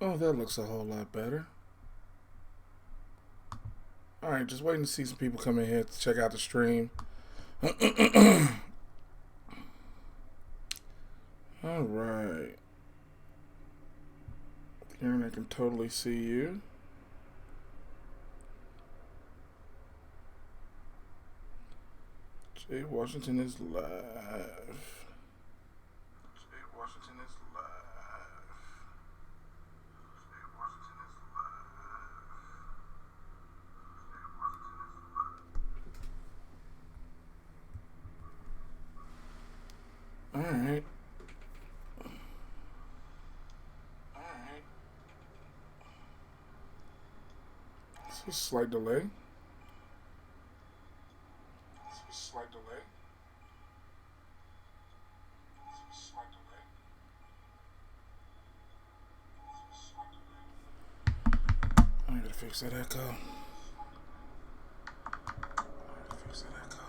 Oh, that looks a whole lot better. Alright, just waiting to see some people come in here to check out the stream. Alright. The internet can totally see you. Jay Washington is live. Jay Washington is live. Jay Washington is live. Alright. Alright. It's a slight delay. Slight delay. Slight delay. Slight delay. I gotta fix that echo. Fix that echo.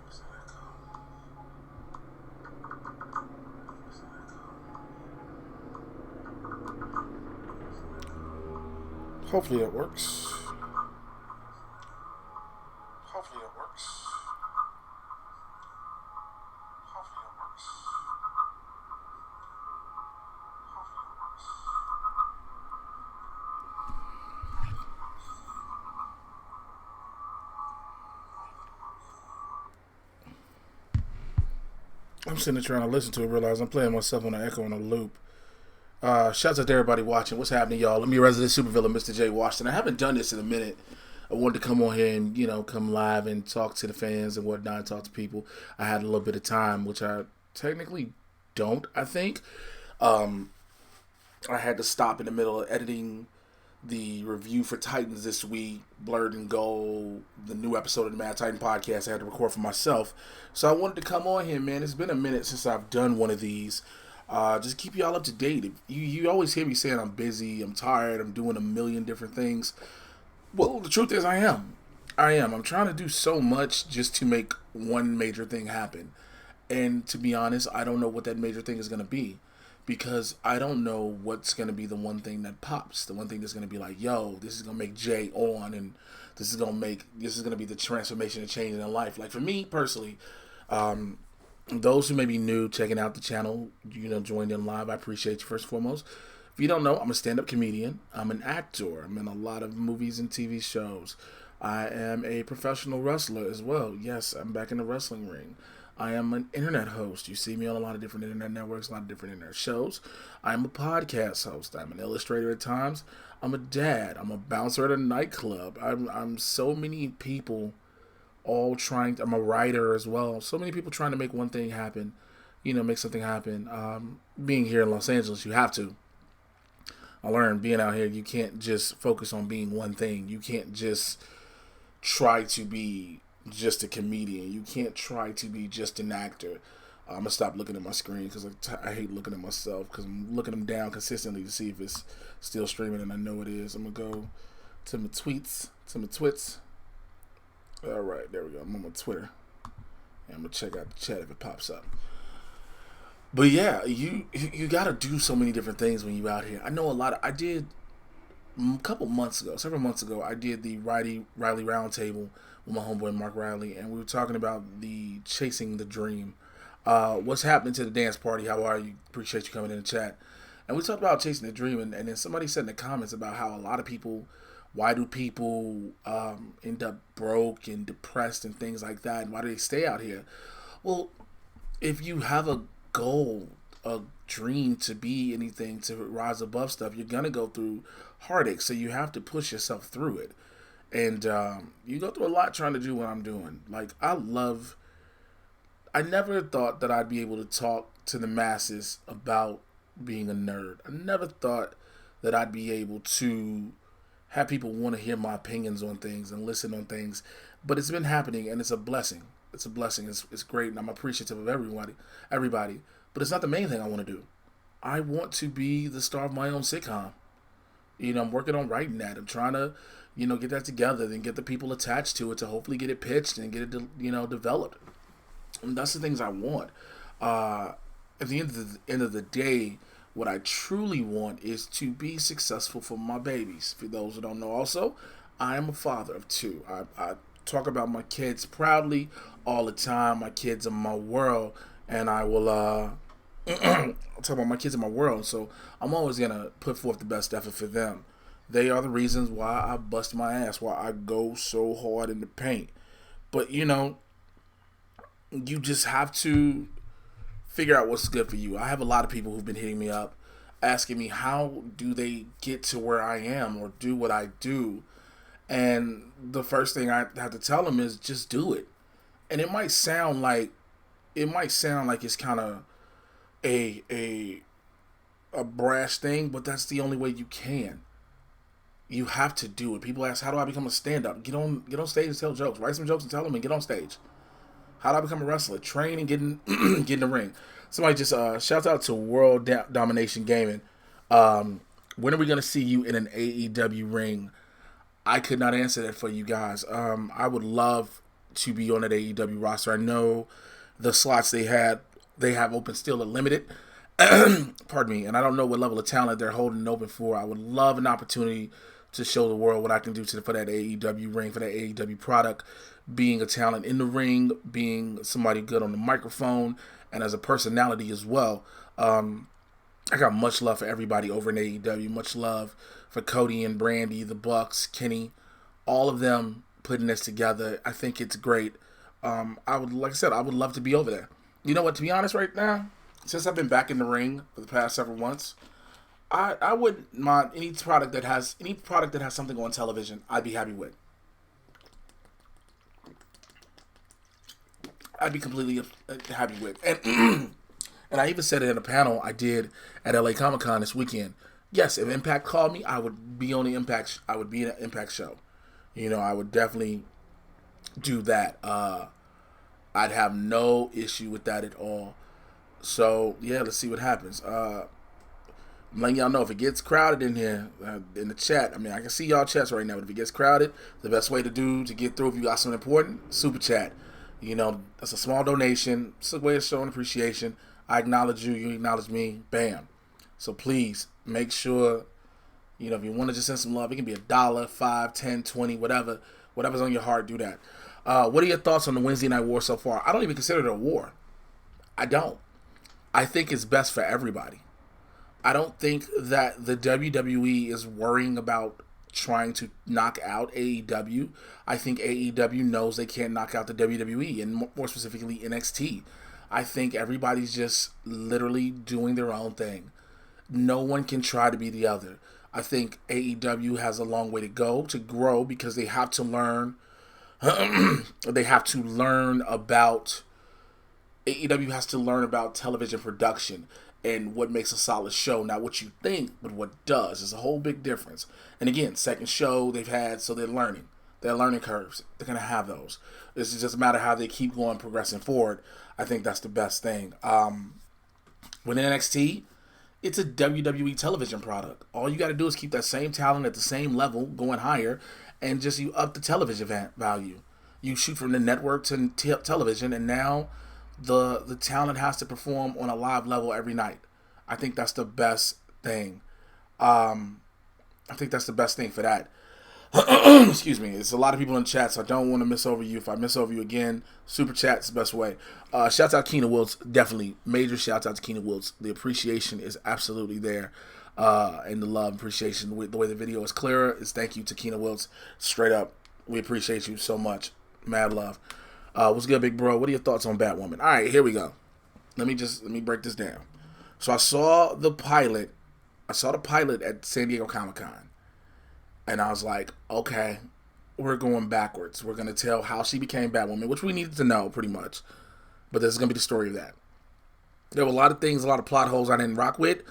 Fix that echo. Fix that echo. Hopefully it works. Hopefully it works. Hopefully it works. Hopefully it works. I'm sitting there trying to listen to it, realize I'm playing myself on an echo on a loop. Shouts out to everybody watching. What's happening, y'all? Let me resident supervillain, Mr. J. Washington. I haven't done this in a minute. I wanted to come on here and, come live and talk to the fans and whatnot, talk to people. I had a little bit of time, which I technically don't, I think. I had to stop in the middle of editing the review for Titans this week, Blurred and Gold, the new episode of the Mad Titan podcast I had to record for myself. So I wanted to come on here, man. It's been a minute since I've done one of these. Just keep y'all up to date. You always hear me saying I'm busy, I'm tired, I'm doing a million different things. Well, the truth is I am. I'm trying to do so much just to make one major thing happen. And to be honest, I don't know what that major thing is going to be. Because I don't know what's going to be the one thing that pops. The one thing that's going to be like, yo, this is going to make Jay on. And this is going to be the transformation and change in their life. Like for me personally, those who may be new checking out the channel, joined in live, I appreciate you first and foremost. If you don't know, I'm a stand-up comedian. I'm an actor. I'm in a lot of movies and TV shows. I am a professional wrestler as well. Yes, I'm back in the wrestling ring. I am an internet host. You see me on a lot of different internet networks, a lot of different internet shows. I'm a podcast host. I'm an illustrator at times. I'm a dad. I'm a bouncer at a nightclub. I'm so many people all trying. I'm a writer as well. So many people trying to make one thing happen. Make something happen. Being here in Los Angeles, you have to. I learned being out here, you can't just focus on being one thing. You can't just try to be just a comedian. You can't try to be just an actor. I'm going to stop looking at my screen because I hate looking at myself because I'm looking them down consistently to see if it's still streaming, and I know it is. I'm going to go to my tweets, to my twits. All right, there we go. I'm on my Twitter. And I'm going to check out the chat if it pops up. But yeah, you got to do so many different things when you out here. I know I did several months ago, I did the Riley Roundtable with my homeboy Mark Riley, and we were talking about the chasing the dream. What's happening to the dance party? How are you? Appreciate you coming in the chat. And we talked about chasing the dream, and then somebody said in the comments about how a lot of people, why do people end up broke and depressed and things like that, and why do they stay out here? Well, if you have a goal, a dream to be anything, to rise above stuff, you're gonna go through heartache. So you have to push yourself through it, and you go through a lot trying to do what I'm doing. Like I never thought that I'd be able to talk to the masses about being a nerd. I never thought that I'd be able to have people want to hear my opinions on things and listen on things, but it's been happening, and it's a blessing. It's a blessing. It's great, and I'm appreciative of everybody. But it's not the main thing I want to do. I want to be the star of my own sitcom. I'm working on writing that. I'm trying to, get that together, then get the people attached to it to hopefully get it pitched and get it, developed. And that's the things I want. At the end of the day, What I truly want is to be successful for my babies. For those who don't know, also, I am a father of two. I talk about my kids proudly all the time. My kids are my world, and I will I'll talk about my kids are my world. So I'm always gonna put forth the best effort for them. They are the reasons why I bust my ass, why I go so hard in the paint. But you just have to figure out what's good for you. I have a lot of people who've been hitting me up asking me how do they get to where I am or do what I do. And the first thing I have to tell them is just do it. And it might sound like it's kind of a brash thing, but that's the only way you can. You have to do it. People ask, how do I become a stand-up? Get on stage and tell jokes. Write some jokes and tell them and get on stage. How do I become a wrestler? Train and get in the ring. Somebody just shout out to World Domination Gaming. When are we gonna see you in an AEW ring? I could not answer that for you guys. I would love to be on that AEW roster. I know the slots they have open still are limited. Pardon me. And I don't know what level of talent they're holding open for. I would love an opportunity to show the world what I can do for that AEW ring, for that AEW product, being a talent in the ring, being somebody good on the microphone, and as a personality as well. I got much love for everybody over in AEW. Much love for Cody and Brandy, the Bucks, Kenny, all of them putting this together. I think it's great. Like I said, I would love to be over there. You know what? To be honest, right now, since I've been back in the ring for the past several months, I wouldn't mind any product that has something on television. I'd be happy with. I'd be completely happy with. And and I even said it in a panel I did at LA Comic Con this weekend. Yes, if Impact called me, I would be on the Impact. I would be in an Impact show. I would definitely do that. I'd have no issue with that at all. So yeah, let's see what happens. I'm letting y'all know if it gets crowded in here in the chat. I mean, I can see y'all chats right now, but if it gets crowded, the best way to get through if you got something important, super chat. That's a small donation. It's a way of showing appreciation. I acknowledge you. You acknowledge me. Bam. So please make sure, if you want to just send some love, it can be $1, $5, $10, $20, whatever. Whatever's on your heart, do that. What are your thoughts on the Wednesday Night War so far? I don't even consider it a war. I don't. I think it's best for everybody. I don't think that the WWE is worrying about trying to knock out AEW. I think AEW knows they can't knock out the WWE, and more specifically NXT. I think everybody's just literally doing their own thing. No one can try to be the other. I think AEW has a long way to go to grow because they have to learn. They have to learn about. AEW has to learn about television production and what makes a solid show. Not what you think, but what does. There's a whole big difference. And again, second show they've had, so they're learning. They're learning curves. They're going to have those. It's just a matter of how they keep going, progressing forward. I think that's the best thing. With NXT, it's a WWE television product. All you got to do is keep that same talent at the same level, going higher, and just you up the television value. You shoot from the network to television, and now the talent has to perform on a live level every night. I think that's the best thing. I think that's the best thing for that. Excuse me. There's a lot of people in chat, so I don't want to miss over you. If I miss over you again, super chat's the best way. Shouts out Keena Wiltz. Definitely major shouts out to Keena Wiltz. The appreciation is absolutely there. And the love, appreciation, the way the video is clearer is thank you to Keena Wiltz. Straight up. We appreciate you so much. Mad love. What's good, big bro? What are your thoughts on Batwoman? All right, here we go. Let me break this down. So I saw the pilot at San Diego Comic-Con. And I was like, okay, we're going backwards. We're going to tell how she became Batwoman, which we needed to know pretty much. But this is going to be the story of that. There were a lot of things, a lot of plot holes I didn't rock with.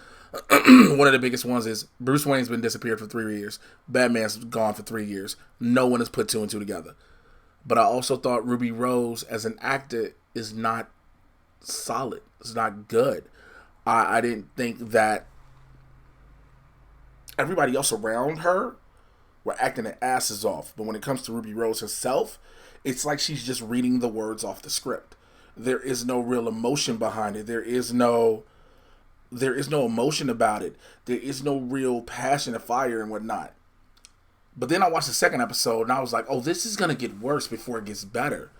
One of the biggest ones is Bruce Wayne's been disappeared for 3 years. Batman's gone for 3 years. No one has put two and two together. But I also thought Ruby Rose as an actor is not solid. It's not good. I didn't think that everybody else around her were acting their asses off. But when it comes to Ruby Rose herself, it's like she's just reading the words off the script. There is no real emotion behind it. There is no there is no emotion about it. There is no real passion and fire and whatnot. But then I watched the second episode and I was like, oh, this is gonna get worse before it gets better.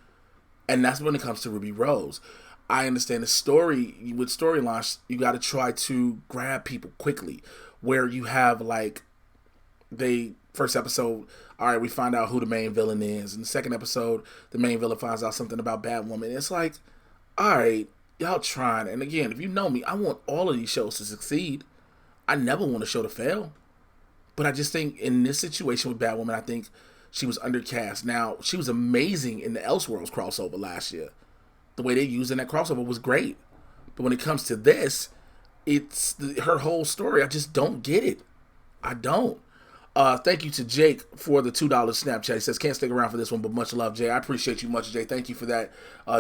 And that's when it comes to Ruby Rose. I understand the story with storylines, you got to try to grab people quickly. Where you have like first episode, all right, we find out who the main villain is. In the second episode, the main villain finds out something about Batwoman. It's like, all right, y'all trying. And again, if you know me, I want all of these shows to succeed. I never want a show to fail. But I just think in this situation with Batwoman, I think she was undercast. Now, she was amazing in the Elseworlds crossover last year. The way they used in that crossover was great. But when it comes to this, it's her whole story. I just don't get it. I don't. Thank you to Jake for the $2 Snapchat. He says, can't stick around for this one, but much love, Jay. I appreciate you much, Jay. Thank you for that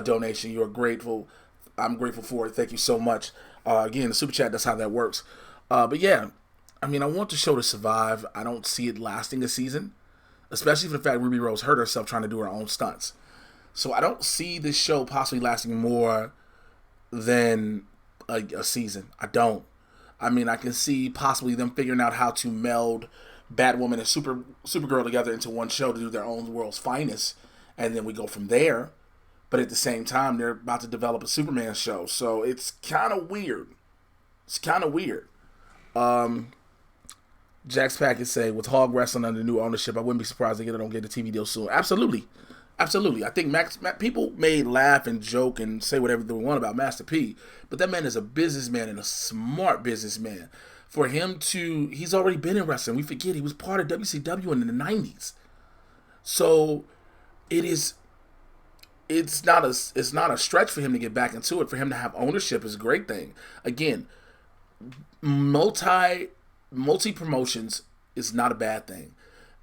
donation. You're grateful. I'm grateful for it. Thank you so much. Again, the Super Chat, that's how that works. But yeah, I mean, I want the show to survive. I don't see it lasting a season, especially for the fact Ruby Rose hurt herself trying to do her own stunts. So I don't see this show possibly lasting more than a season. I don't. I mean, I can see possibly them figuring out how to meld Batwoman and Supergirl together into one show to do their own world's finest, and then we go from there. But at the same time, they're about to develop a Superman show, so it's kind of weird. It's kind of weird. Jack's Package say, with Hog Wrestling under new ownership, I wouldn't be surprised if they don't get a TV deal soon. Absolutely. Absolutely. I think people may laugh and joke and say whatever they want about Master P, but that man is a businessman and a smart businessman. For him to, he's already been in wrestling. We forget he was part of WCW in the 90s. So it's not a stretch for him to get back into it. For him to have ownership is a great thing. Again, multi promotions is not a bad thing.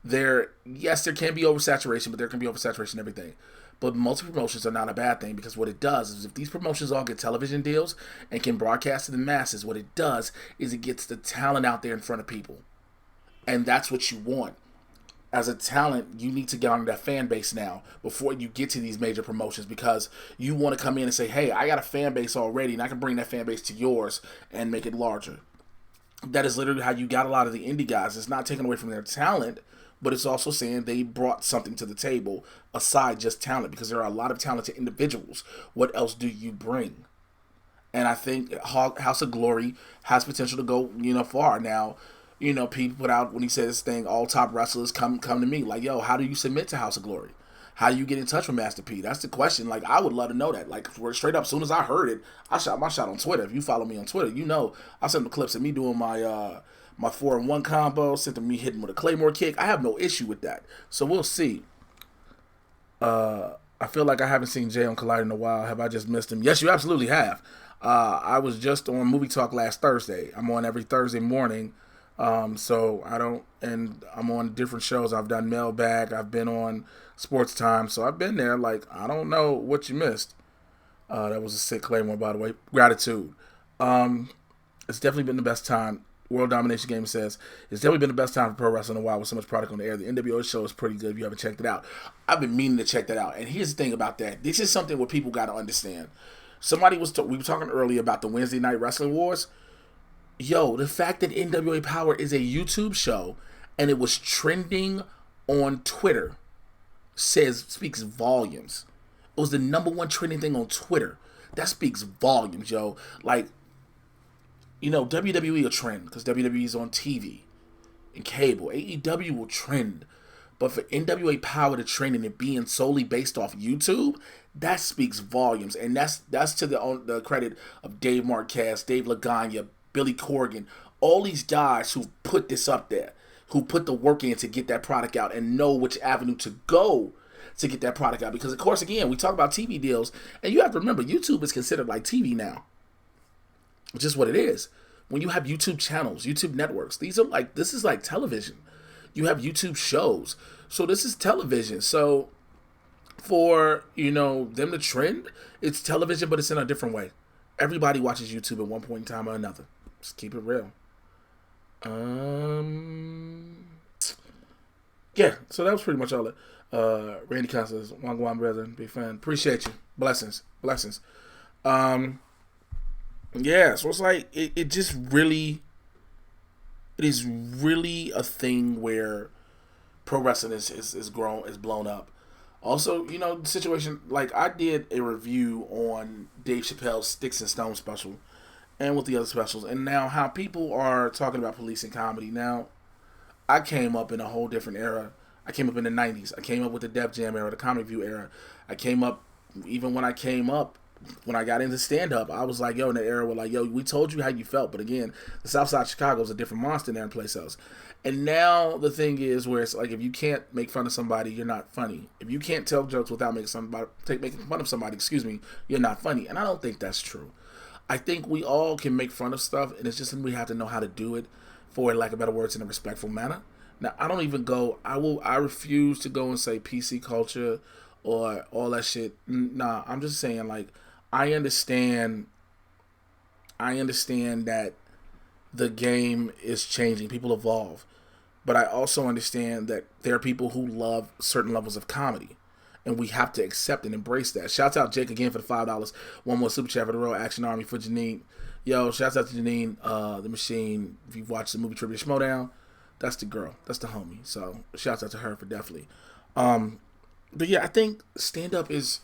There can be oversaturation, but there can be oversaturation in everything. But multi promotions are not a bad thing, because what it does is if these promotions all get television deals and can broadcast to the masses, what it does is it gets the talent out there in front of people. And that's what you want. As a talent, you need to get on that fan base now before you get to these major promotions, because you want to come in and say, hey, I got a fan base already and I can bring that fan base to yours and make it larger. That is literally how you got a lot of the indie guys. It's not taking away from their talent, but it's also saying they brought something to the table aside just talent, because there are a lot of talented individuals. What else do you bring? And I think House of Glory has potential to go, far. Now, Pete put out, when he said this thing, all top wrestlers come to me. Like, yo, how do you submit to House of Glory? How do you get in touch with Master P? That's the question. Like, I would love to know that. Like, straight up, as soon as I heard it, I shot my shot on Twitter. If you follow me on Twitter, I sent the clips of me doing my 4-in-1 combo, sent them me hitting with a Claymore kick. I have no issue with that. So we'll see. I feel like I haven't seen Jay on Collide in a while. Have I just missed him? Yes, you absolutely have. I was just on Movie Talk last Thursday. I'm on every Thursday morning. So I'm on different shows. I've done Mailbag. I've been on Sports Time. So I've been there. Like, I don't know what you missed. That was a sick Claymore, by the way. Gratitude. It's definitely been the best time. World Domination Game says, it's definitely been the best time for pro wrestling in a while with so much product on the air. The NWO show is pretty good if you haven't checked it out. I've been meaning to check that out. And here's the thing about that. This is something what people got to understand. We were talking earlier about the Wednesday Night Wrestling Wars. Yo, the fact that NWA Power is a YouTube show and it was trending on Twitter speaks volumes. It was the number one trending thing on Twitter. That speaks volumes, yo. Like, WWE will trend because WWE is on TV and cable. AEW will trend. But for NWA Power to trend and it being solely based off YouTube, that speaks volumes. And that's to the credit of Dave Marquez, Dave Lagana, Billy Corgan, all these guys who put this up there, who put the work in to get that product out and know which avenue to go to get that product out. Because, of course, again, we talk about TV deals, and you have to remember, YouTube is considered like TV now. Which is what it is. When you have YouTube channels, YouTube networks, this is like television. You have YouTube shows. So this is television. So for, them to trend, it's television, but it's in a different way. Everybody watches YouTube at one point in time or another. Just keep it real. Yeah, so that was pretty much all it. Randy Constance, Wangwan brethren, big fan. Appreciate you. Blessings. Yeah, so it's like it just really it is really a thing where pro wrestling is grown is blown up. Also, the situation like I did a review on Dave Chappelle's Sticks and Stones special and with the other specials, and now how people are talking about policing comedy. Now, I came up in a whole different era. I came up in the '90s. I came up with the Def Jam era, the Comedy View era. I came up even when I came up when I got into stand up, I was like, yo, in the era where like, yo, we told you how you felt, but again, the South Side of Chicago is a different monster than place else. And now the thing is where it's like if you can't make fun of somebody, you're not funny. If you can't tell jokes without making fun of somebody, you're not funny. And I don't think that's true. I think we all can make fun of stuff, and it's just we have to know how to do it, for lack of better words, in a respectful manner. Now, I don't even go. I refuse to go and say PC culture or all that shit. Nah, I'm just saying like I understand. I understand that the game is changing. People evolve, but I also understand that there are people who love certain levels of comedy, and we have to accept and embrace that. Shouts out Jake again for the $5. One more super chat for the Royal Action Army for Janine. Yo, shouts out to Janine, the Machine. If you've watched the movie Trivia Schmodown, that's the girl. That's the homie. So shouts out to her for definitely. But yeah, I think stand up is.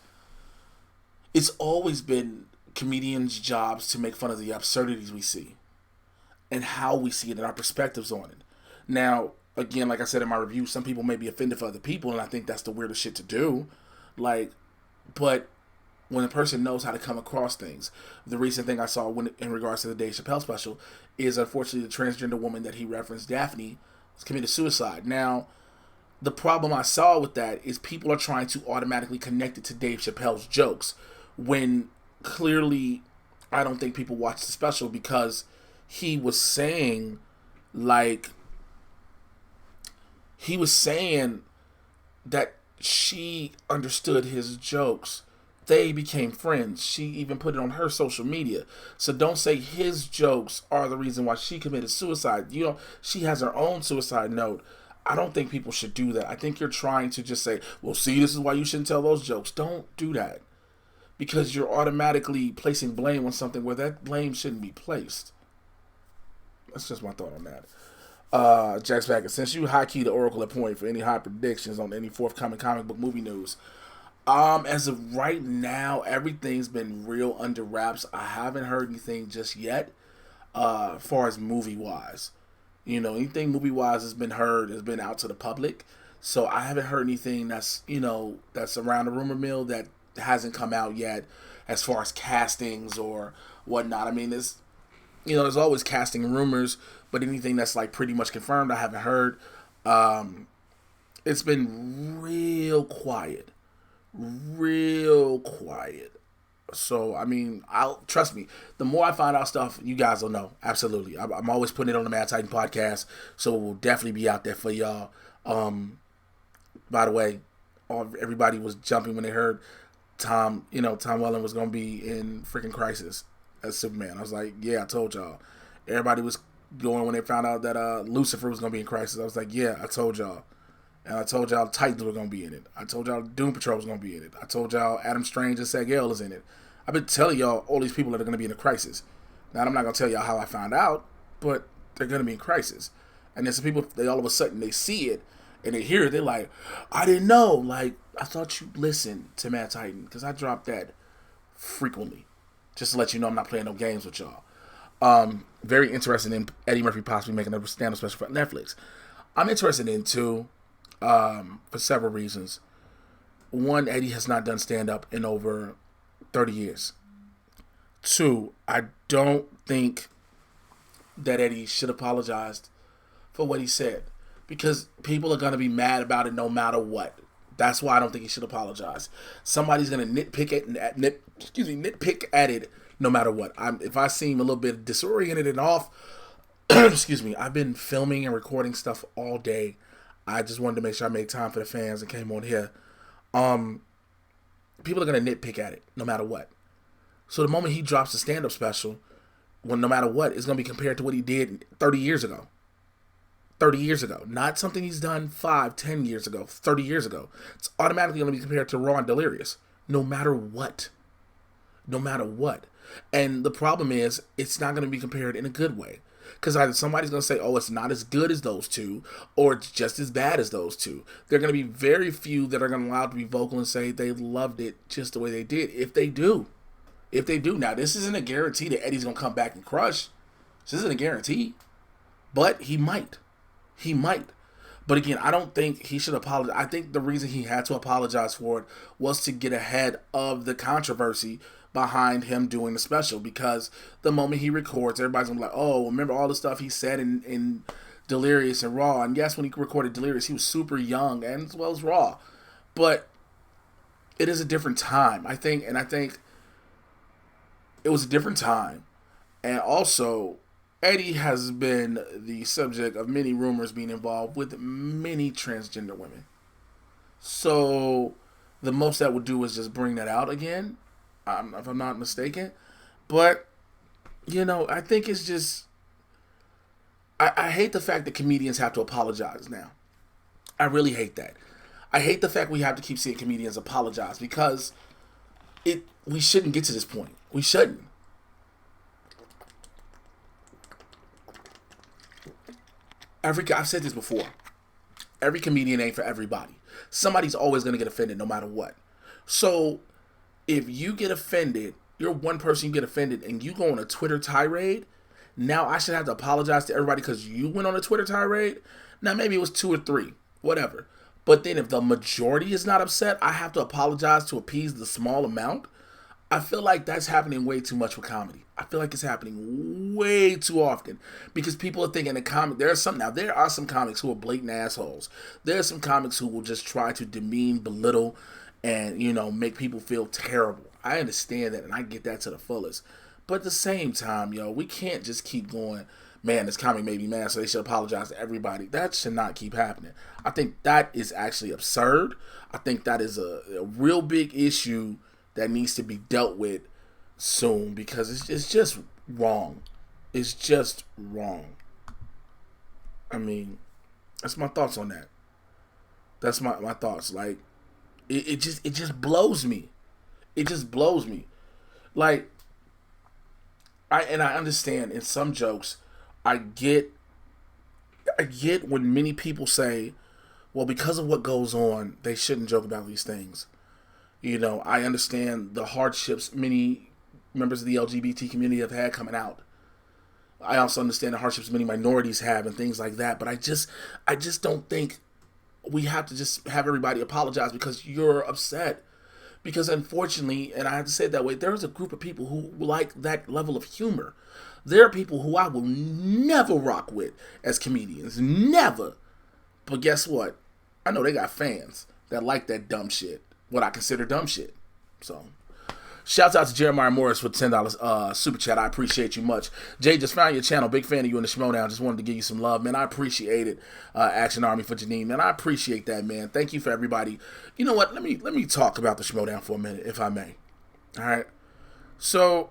It's always been comedians' jobs to make fun of the absurdities we see and how we see it and our perspectives on it. Now, again, like I said in my review, some people may be offended for other people, and I think that's the weirdest shit to do. Like, but when a person knows how to come across things, the recent thing I saw in regards to the Dave Chappelle special is unfortunately the transgender woman that he referenced, Daphne, committed suicide. Now, the problem I saw with that is people are trying to automatically connect it to Dave Chappelle's jokes when clearly I don't think people watched the special because he was saying like he was saying that she understood his jokes. They became friends. She even put it on her social media. So don't say his jokes are the reason why she committed suicide. She has her own suicide note. I don't think people should do that. I think you're trying to just say, well, see, this is why you shouldn't tell those jokes. Don't do that. Because you're automatically placing blame on something where that blame shouldn't be placed. That's just my thought on that. Jack's back. Since you high key the Oracle at point for any hot predictions on any forthcoming comic book movie news. As of right now, everything's been real under wraps. I haven't heard anything just yet, as far as movie wise. Anything movie wise has been out to the public. So I haven't heard anything that's around the rumor mill that hasn't come out yet as far as castings or whatnot. I mean, there's always casting rumors, but anything that's like pretty much confirmed, I haven't heard. It's been real quiet. So, I mean, trust me, the more I find out stuff, you guys will know. Absolutely. I'm always putting it on the Mad Titan podcast, so it will definitely be out there for y'all. By the way, everybody was jumping when they heard Tom Welling was going to be in freaking Crisis as Superman. I was like, yeah, I told y'all. Everybody was going when they found out that Lucifer was going to be in Crisis. I was like, yeah, I told y'all. And I told y'all Titans were going to be in it. I told y'all Doom Patrol was going to be in it. I told y'all Adam Strange and Seg-El is in it. I've been telling y'all all these people that are going to be in a Crisis. Now, I'm not going to tell y'all how I found out, but they're going to be in Crisis. And then some people, they all of a sudden, they see it, and they hear it, they're like, I didn't know. Like, I thought you listened to Mad Titan, because I drop that frequently. Just to let you know I'm not playing no games with y'all. Very interested in Eddie Murphy possibly making a stand-up special for Netflix. I'm interested in, too, for several reasons. One, Eddie has not done stand-up in over 30 years. Two, I don't think that Eddie should apologize for what he said, because people are going to be mad about it no matter what. That's why I don't think he should apologize. Somebody's going to nitpick at it no matter what. If I seem a little bit disoriented and off, excuse me, I've been filming and recording stuff all day. I just wanted to make sure I made time for the fans and came on here. People are going to nitpick at it no matter what. So the moment he drops a stand-up special, no matter what, it's going to be compared to what he did 30 years ago. 30 years ago. Not something he's done 5, 10 years ago, 30 years ago. It's automatically going to be compared to Raw and Delirious, no matter what. no matter what. And the problem is, it's not going to be compared in a good way. Because either somebody's going to say, oh, it's not as good as those two, or it's just as bad as those two. There are going to be very few that are going to allow to be vocal and say they loved it just the way they did. If they do. If they do. Now, this isn't a guarantee that Eddie's going to come back and crush. This isn't a guarantee. But he might. He might. But again, I don't think he should apologize. I think the reason he had to apologize for it was to get ahead of the controversy behind him doing the special. Because the moment he records, everybody's going to be like, oh, remember all the stuff he said in Delirious and Raw. And yes, when he recorded Delirious, he was super young, and as well as Raw. But it is a different time. I think it was a different time. And also, Eddie has been the subject of many rumors being involved with many transgender women. So the most that would do is just bring that out again, if I'm not mistaken. But, I think it's just... I hate the fact that comedians have to apologize now. I really hate that. I hate the fact we have to keep seeing comedians apologize because we shouldn't get to this point. We shouldn't. I've said this before. Every comedian ain't for everybody. Somebody's always going to get offended no matter what. So if you get offended, you're one person, you get offended, and you go on a Twitter tirade, now I should have to apologize to everybody because you went on a Twitter tirade? Now maybe it was 2 or 3, whatever. But then if the majority is not upset, I have to apologize to appease the small amount? I feel like that's happening way too much with comedy. I feel like it's happening way too often because people are thinking there are some comics who are blatant assholes. There are some comics who will just try to demean, belittle, and, make people feel terrible. I understand that, and I get that to the fullest. But at the same time, we can't just keep going, man, this comic made me mad, so they should apologize to everybody. That should not keep happening. I think that is actually absurd. I think that is a real big issue that needs to be dealt with soon because it's just wrong. It's just wrong. I mean, that's my thoughts on that. That's my thoughts. Like, it just blows me. It just blows me. Like, I understand in some jokes, I get when many people say, well, because of what goes on, they shouldn't joke about these things. I understand the hardships many members of the LGBT community have had coming out. I also understand the hardships many minorities have and things like that. But I just don't think we have to just have everybody apologize because you're upset. Because unfortunately, and I have to say it that way, there's a group of people who like that level of humor. There are people who I will never rock with as comedians. Never. But guess what? I know they got fans that like that dumb shit. What I consider dumb shit. So, shouts out to Jeremiah Morris with $10 super chat. I appreciate you much. Jay, just found your channel. Big fan of you in the Schmodown. Just wanted to give you some love, man. I appreciate it. Action Army for Janine, man. I appreciate that, man. Thank you for everybody. You know what? Let me talk about the Schmodown for a minute, if I may. All right. So,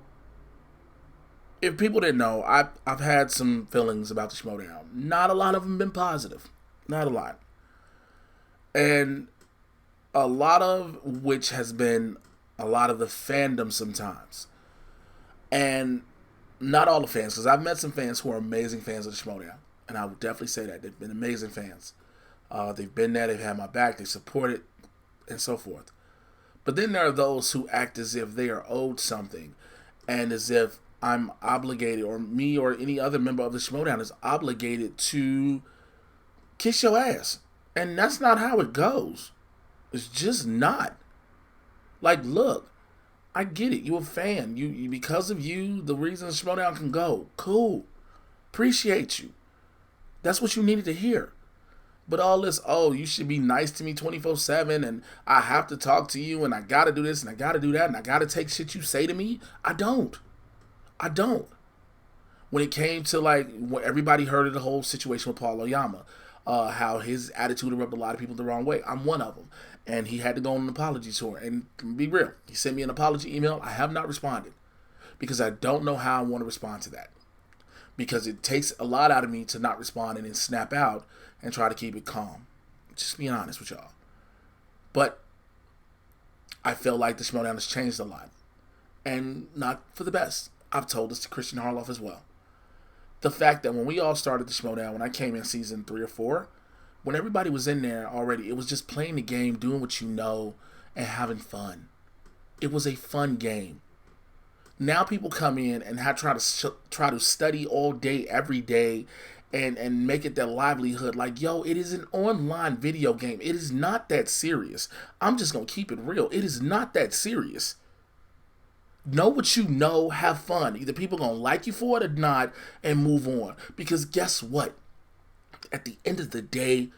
if people didn't know, I've had some feelings about the Schmodown. Not a lot of them have been positive. Not a lot. And a lot of which has been a lot of the fandom sometimes. And not all the fans, because I've met some fans who are amazing fans of the Schmodown. And I would definitely say that. They've been amazing fans. They've been there, they've had my back, they support it, and so forth. But then there are those who act as if they are owed something, and as if I'm obligated, or me or any other member of the Schmodown is obligated to kiss your ass. And that's not how it goes. It's just not. Like, look, I get it. You're a fan. You because of you, the reason Schmodown can go. Cool. Appreciate you. That's what you needed to hear. But all this, oh, you should be nice to me 24/7, and I have to talk to you, and I gotta do this, and I gotta do that, and I gotta take shit you say to me. I don't. When it came to, like, when everybody heard of the whole situation with Paul Oyama, how his attitude rubbed a lot of people the wrong way. I'm one of them. And he had to go on an apology tour. And be real, he sent me an apology email. I have not responded because I don't know how I want to respond to that. Because it takes a lot out of me to not respond and then snap out and try to keep it calm. Just being honest with y'all. But I feel like the Schmodown has changed a lot. and not for the best. I've told this to Christian Harloff as well. The fact that when we all started the Schmoedown, when I came in season 3 or 4, when everybody was in there already, it was just playing the game, doing what you know, and having fun. It was a fun game. Now people come in and try to study all day, every day, and make it their livelihood. Like, yo, it is an online video game. It is not that serious. I'm just going to keep it real. It is not that serious. Know what you know, have fun. Either people going to like you for it or not, and move on. Because guess what? At the end of the day,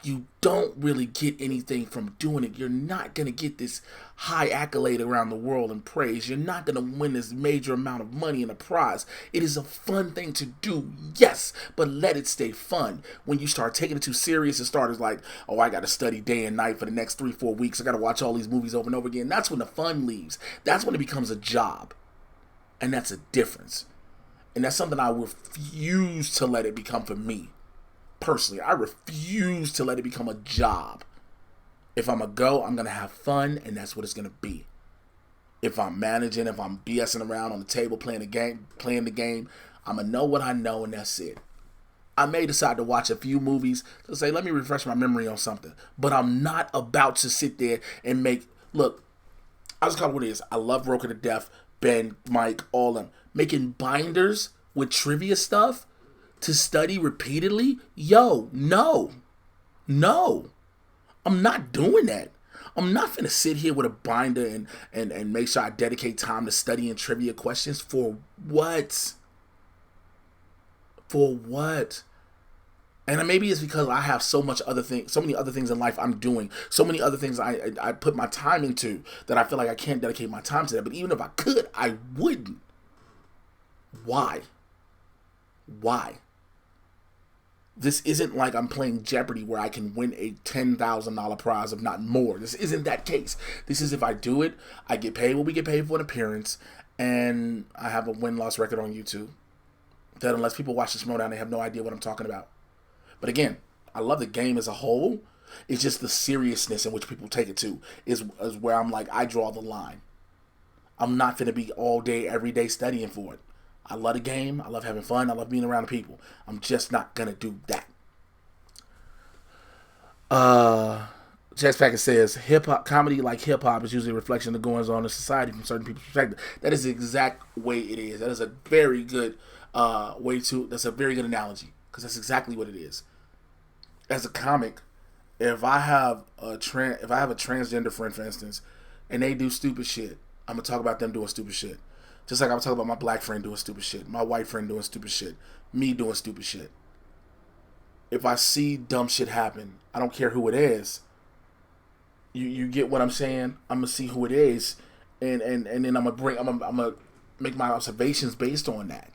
you don't really get anything from doing it. You're not going to get this high accolade around the world and praise. You're not going to win this major amount of money and a prize. It is a fun thing to do, yes, but let it stay fun. When you start taking it too serious, it starts like, oh, I got to study day and night for the next 3-4 weeks. I got to watch all these movies over and over again. That's when the fun leaves. That's when it becomes a job. And that's a difference. And that's something I refuse to let it become for me. Personally, I refuse to let it become a job. If I'm going to go, I'm going to have fun, and that's what it's going to be. If I'm managing, if I'm BSing around on the table playing the game, I'm going to know what I know, and that's it. I may decide to watch a few movies to say, let me refresh my memory on something. But I'm not about to sit there and look, I'll just call it what it is. I love Roker to death, Ben, Mike, all of them. Making binders with trivia stuff to study repeatedly? Yo, no. I'm not doing that. I'm not finna sit here with a binder and make sure I dedicate time to studying trivia questions. For what? And maybe it's because I have so many other things in life I'm doing, so many other things I put my time into that I feel like I can't dedicate my time to that. But even if I could, I wouldn't. Why? This isn't like I'm playing Jeopardy where I can win a $10,000 prize, if not more. This isn't that case. This is if I do it, I get paid what we get paid for an appearance, and I have a win-loss record on YouTube. That unless people watch the Schmoedown, they have no idea what I'm talking about. But again, I love the game as a whole. It's just the seriousness in which people take it to is where I'm like, I draw the line. I'm not going to be all day, every day studying for it. I love the game. I love having fun. I love being around people. I'm just not going to do that. Jax Packett says, hip-hop comedy like hip-hop is usually a reflection of the goings on in society from certain people's perspective. That is the exact way it is. That is a very good that's a very good analogy because that's exactly what it is. As a comic, if I have a transgender friend, for instance, and they do stupid shit, I'm going to talk about them doing stupid shit. Just like I'm talking about my black friend doing stupid shit, my white friend doing stupid shit, me doing stupid shit. If I see dumb shit happen, I don't care who it is. You get what I'm saying? I'm gonna see who it is, and then I'm gonna make my observations based on that.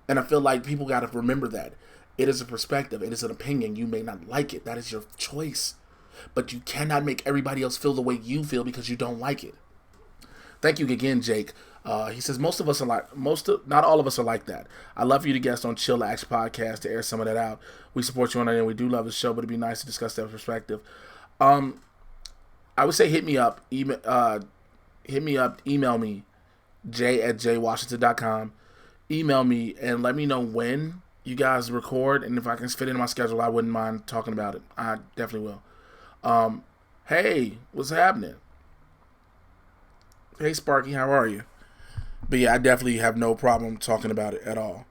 And I feel like people gotta remember that it is a perspective, it is an opinion. You may not like it, that is your choice, but you cannot make everybody else feel the way you feel because you don't like it. Thank you again, Jake. He says not all of us are like that. I'd love for you to guest on Chill Axe podcast to air some of that out. We support you on that, and we do love the show, but it'd be nice to discuss that perspective. I would say hit me up, email me, j@jwashington.com. Email me and let me know when you guys record, and if I can fit it in my schedule, I wouldn't mind talking about it. I definitely will. Hey, what's happening? Hey, Sparky, how are you? But yeah, I definitely have no problem talking about it at all.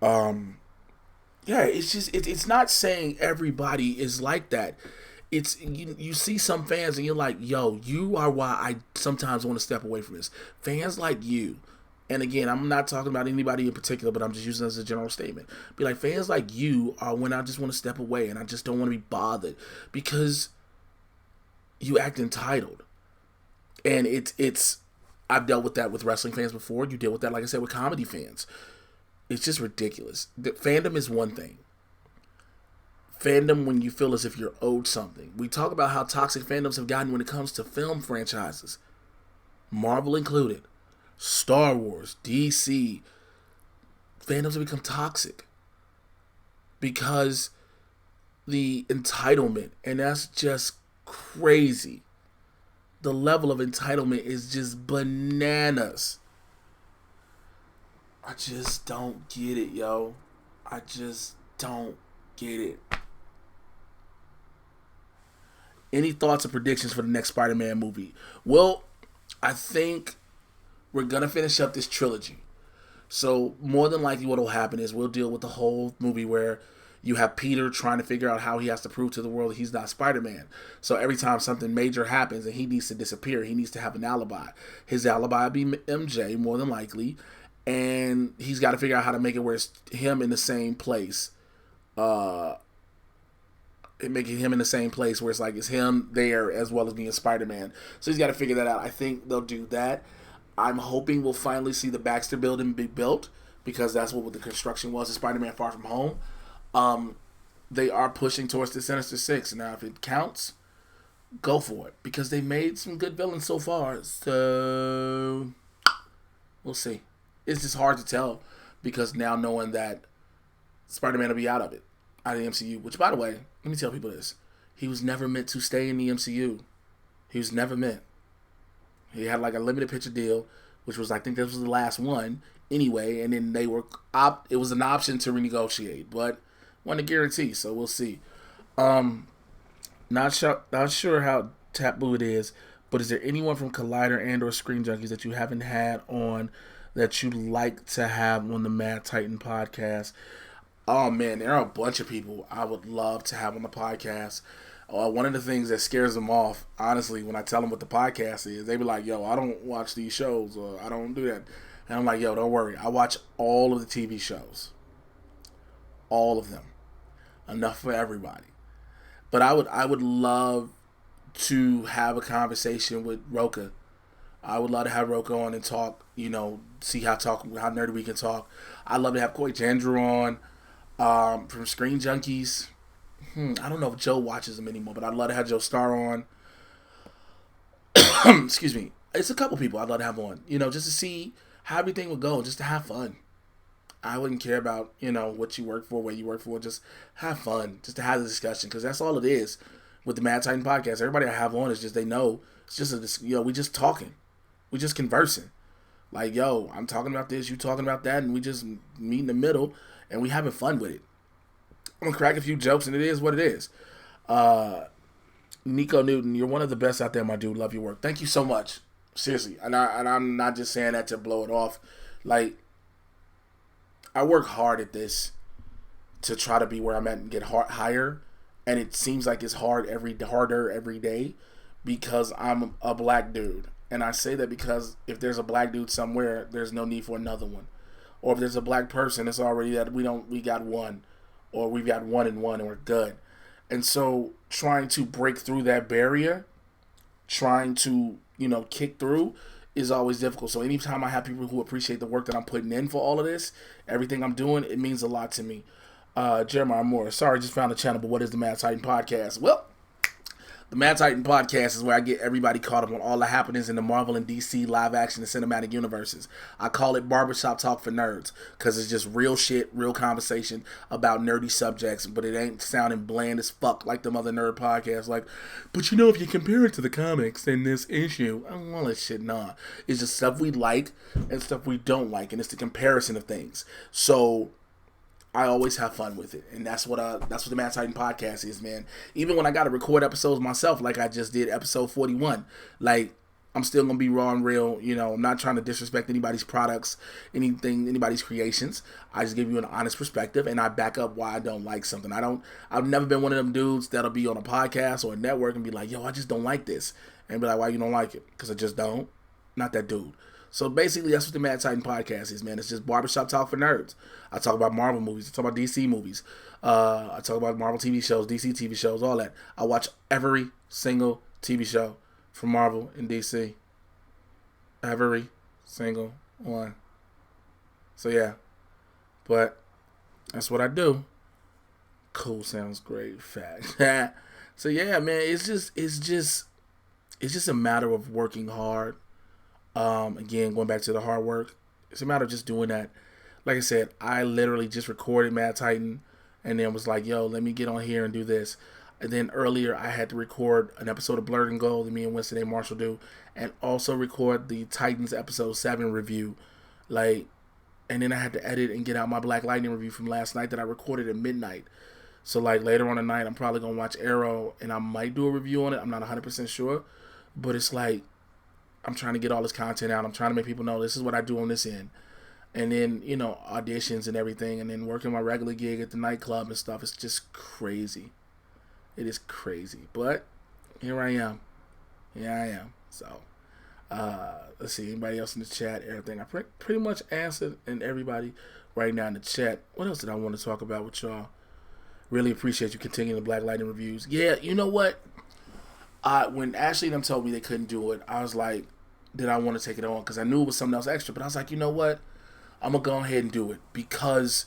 Yeah, it's just it's not saying everybody is like that. It's you see some fans and you're like, yo, you are why I sometimes want to step away from this. Fans like you, and again, I'm not talking about anybody in particular, but I'm just using it as a general statement. Be like, fans like you are when I just want to step away and I just don't want to be bothered because you act entitled. And it's I've dealt with that with wrestling fans before. You deal with that, like I said, with comedy fans. It's just ridiculous. Fandom is one thing. Fandom when you feel as if you're owed something. We talk about how toxic fandoms have gotten when it comes to film franchises. Marvel included. Star Wars, DC. Fandoms have become toxic. Because the entitlement. And that's just crazy. the level of entitlement is just bananas. I just don't get it, yo. I just don't get it. Any thoughts or predictions for the next Spider-Man movie? Well, I think we're going to finish up this trilogy. So more than likely what will happen is we'll deal with the whole movie where you have Peter trying to figure out how he has to prove to the world that he's not Spider-Man. So every time something major happens and he needs to disappear, he needs to have an alibi. His alibi will be MJ, more than likely. And he's got to figure out how to make it where it's him in the same place. Making him in the same place where it's like it's him there as well as being Spider-Man. So he's got to figure that out. I think they'll do that. I'm hoping we'll finally see the Baxter Building be built because that's what the construction was in Spider-Man Far From Home. They are pushing towards the Sinister Six. Now, if it counts, go for it because they made some good villains so far. So we'll see. It's just hard to tell because now knowing that Spider-Man will be out of the MCU, which, by the way, let me tell people this. He was never meant to stay in the MCU. He was never meant. He had like a limited picture deal, which was, I think this was the last one anyway, and then it was an option to renegotiate, but wasn't a guarantee, so we'll see. Not sure how taboo it is, but is there anyone from Collider and or Screen Junkies that you haven't had on that you'd like to have on the Mad Titan podcast? Oh man, there are a bunch of people I would love to have on the podcast. One of the things that scares them off, honestly, when I tell them what the podcast is, they be like, yo, I don't watch these shows, or I don't do that. And I'm like, yo, don't worry. I watch all of the TV shows. All of them. Enough for everybody. But I would love to have a conversation with Roka. I would love to have Roka on and talk, see how nerdy we can talk. I'd love to have Koi Chandra on from Screen Junkies. I don't know if Joe watches them anymore, but I'd love to have Joe Star on. Excuse me. It's a couple people I'd love to have on, just to see how everything would go, just to have fun. I wouldn't care about, what you work for, where you work for. Just have fun, just to have the discussion, because that's all it is with the Mad Titan podcast. Everybody I have on is just, they know, it's just, we just talking. We just conversing. Like, yo, I'm talking about this, you talking about that, and we just meet in the middle, and we having fun with it. I'm going to crack a few jokes, and it is what it is. Nico Newton, you're one of the best out there, my dude. Love your work. Thank you so much. Seriously. And I'm not just saying that to blow it off. Like, I work hard at this to try to be where I'm at and get higher. And it seems like it's harder every day because I'm a black dude. And I say that because if there's a black dude somewhere, there's no need for another one. Or if there's a black person, it's already that we got one. Or we've got one and we're good. And so trying to break through that barrier, trying to, kick through is always difficult. So anytime I have people who appreciate the work that I'm putting in for all of this, everything I'm doing, it means a lot to me. Jeremiah Moore, sorry, just found the channel, but what is the Mad Titan podcast? Well, the Mad Titan podcast is where I get everybody caught up on all the happenings in the Marvel and DC live action and cinematic universes. I call it Barbershop Talk for Nerds because it's just real shit, real conversation about nerdy subjects, but it ain't sounding bland as fuck like them other nerd podcasts. Like, but if you compare it to the comics in this issue, I don't want that shit. Nah, it's just stuff we like and stuff we don't like, and it's the comparison of things. So I always have fun with it, and that's what the Mad Titan podcast is, man. Even when I got to record episodes myself, like I just did episode 41, like I'm still gonna be raw and real. I'm not trying to disrespect anybody's products, anybody's creations. I just give you an honest perspective, and I back up why I don't like something. I've never been one of them dudes that'll be on a podcast or a network and be like, yo, I just don't like this, and be like, why you don't like it? Because I just don't. Not that dude. So basically, that's what the Mad Titan podcast is, man. It's just barbershop talk for nerds. I talk about Marvel movies. I talk about DC movies. I talk about Marvel TV shows, DC TV shows, all that. I watch every single TV show from Marvel and DC. Every single one. So yeah. But that's what I do. Cool sounds great. Fact. So yeah, man, it's just a matter of working hard. Again, going back to the hard work, it's a matter of just doing that. Like I said, I literally just recorded Mad Titan and then was like, yo, let me get on here and do this. And then earlier I had to record an episode of Blurred and Gold that me and Winston A. Marshall do, and also record the Titans episode 7 review. Like, and then I had to edit and get out my Black Lightning review from last night that I recorded at midnight. So like later on tonight, I'm probably gonna watch Arrow and I might do a review on it. I'm not 100% sure, but it's like I'm trying to get all this content out. I'm trying to make people know this is what I do on this end, and then auditions and everything, and then working my regular gig at the nightclub and stuff. It's just crazy. It is crazy, but here I am. So let's see. Anybody else in the chat? Everything I pretty much answered, and everybody right now in the chat. What else did I want to talk about with y'all? Really appreciate you continuing the Black Lightning reviews. Yeah, you know what? When Ashley and them told me they couldn't do it, I was like, did I want to take it on? Because I knew it was something else extra. But I was like, you know what? I'm going to go ahead and do it because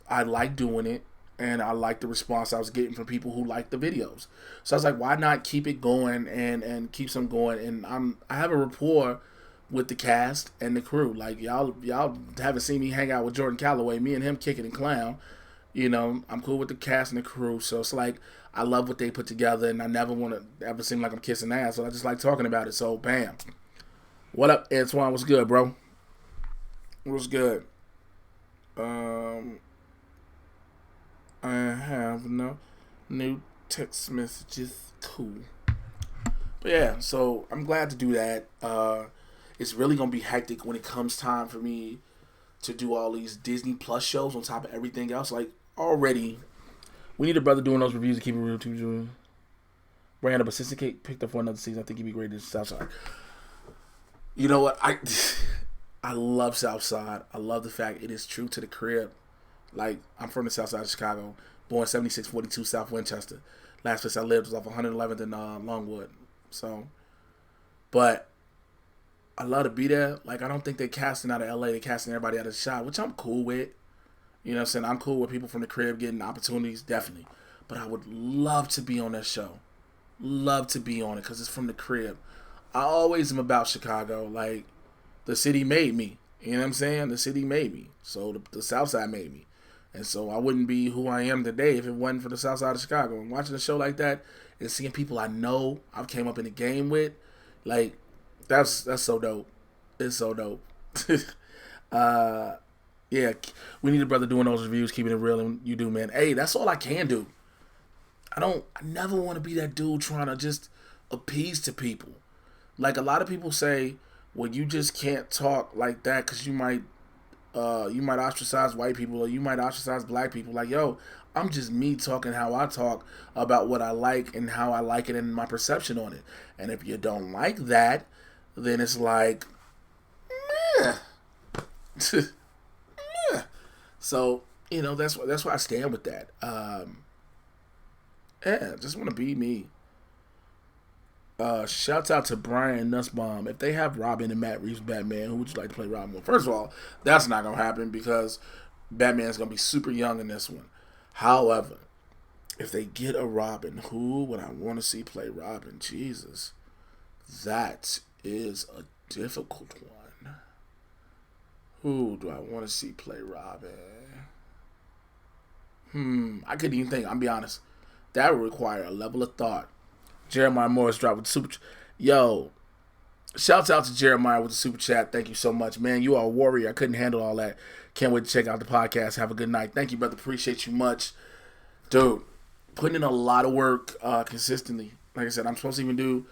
I like doing it. And I like the response I was getting from people who like the videos. So I was like, why not keep it going and keep some going? And I have a rapport with the cast and the crew. Like y'all haven't seen me hang out with Jordan Calloway. Me and him kicking and clown. I'm cool with the cast and the crew. So it's like I love what they put together, and I never want to ever seem like I'm kissing ass. So I just like talking about it. So bam. What up, Antoine? What's good, bro? What's good? I have no new text messages. Cool. But yeah, so I'm glad to do that. It's really going to be hectic when it comes time for me to do all these Disney Plus shows on top of everything else. Like, already, we need a brother doing those reviews to keep it real, too, Julian. Brandon, but since he picked up for another season, I think he'd be great at Southside. You know what? I love Southside. I love the fact it is true to the crib. Like, I'm from the South Side of Chicago, born 7642 South Winchester. Last place I lived was off 111th and Longwood. So, but I love to be there. Like, I don't think they're casting out of LA. They're casting everybody out of the shop, which I'm cool with. You know what I'm saying? I'm cool with people from the crib getting opportunities, definitely. But I would love to be on that show. Love to be on it because it's from the crib. I always am about Chicago. Like, the city made me. You know what I'm saying? The city made me. So the South Side made me. And so I wouldn't be who I am today if it wasn't for the South Side of Chicago. And watching a show like that and seeing people I know, I've came up in the game with, like, that's so dope. It's so dope. Yeah, we need a brother doing those reviews, keeping it real, and you do, man. Hey, that's all I can do. I never want to be that dude trying to just appease to people. Like, a lot of people say, well, you just can't talk like that because you might ostracize white people or you might ostracize black people. Like, yo, I'm just me talking how I talk about what I like and how I like it and my perception on it. And if you don't like that, then it's like, meh. Meh. So, that's why I stand with that. Yeah, just want to be me. Shouts out to Brian Nussbaum. If they have Robin and Matt Reeves Batman, who would you like to play Robin with? First of all, that's not going to happen because Batman's going to be super young in this one. However, if they get a Robin, who would I want to see play Robin? Jesus. That is a difficult one. Who do I want to see play Robin? I couldn't even think. I'll be honest. That would require a level of thought. Jeremiah Morris dropped with super. Yo, shouts out to Jeremiah with the super chat. Thank you so much, man. You are a warrior. I couldn't handle all that. Can't wait to check out the podcast. Have a good night. Thank you, brother. Appreciate you much, dude. Putting in a lot of work consistently. Like I said, I'm supposed to even do.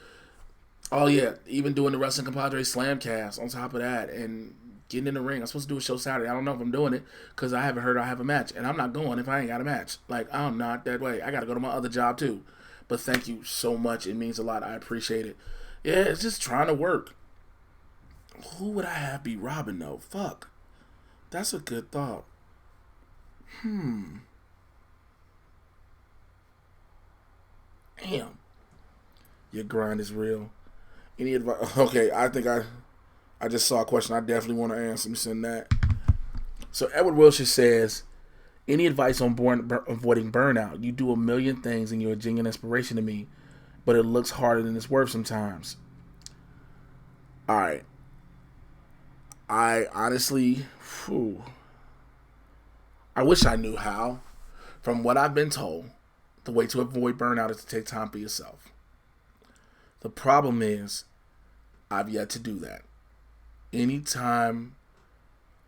Oh yeah, even doing the Wrestling Compadre Slamcast on top of that and getting in the ring. I'm supposed to do a show Saturday. I don't know if I'm doing it because I haven't heard I have a match, and I'm not going if I ain't got a match. Like, I'm not that way. I got to go to my other job too. But thank you so much. It means a lot. I appreciate it. Yeah, it's just trying to work. Who would I have be Robin, though? Fuck. That's a good thought. Damn. Your grind is real. Any advice? Okay, I think I just saw a question I definitely want to answer. Let me send that. So Edward Wilshire says, any advice on avoiding burnout? You do a million things and you're a genuine inspiration to me, but it looks harder than it's worth sometimes. All right. I honestly, I wish I knew how. From what I've been told, the way to avoid burnout is to take time for yourself. The problem is, I've yet to do that. Anytime